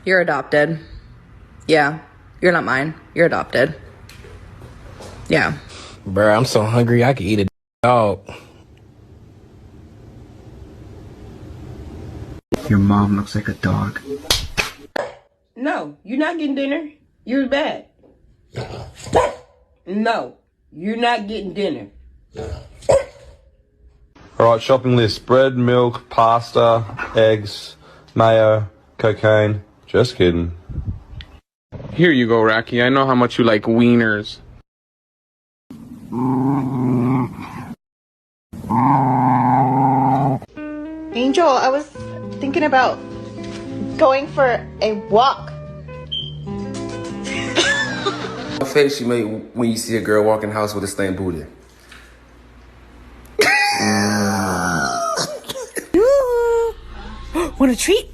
You're adopted. Yeah. You're not mine. You're adopted. Yeah. Bruh, I'm so hungry I could eat a dog. Your mom looks like a dog. No, you're not getting dinner. You're bad. No, you're not getting dinner. Alright, shopping list. Bread, milk, pasta, eggs, mayo, cocaine. Just kidding. Here you go, Rocky. I know how much you like wieners. Angel, I was thinking about going for a walk. What face you make when you see a girl walk in the house with a stained booty? Want a treat?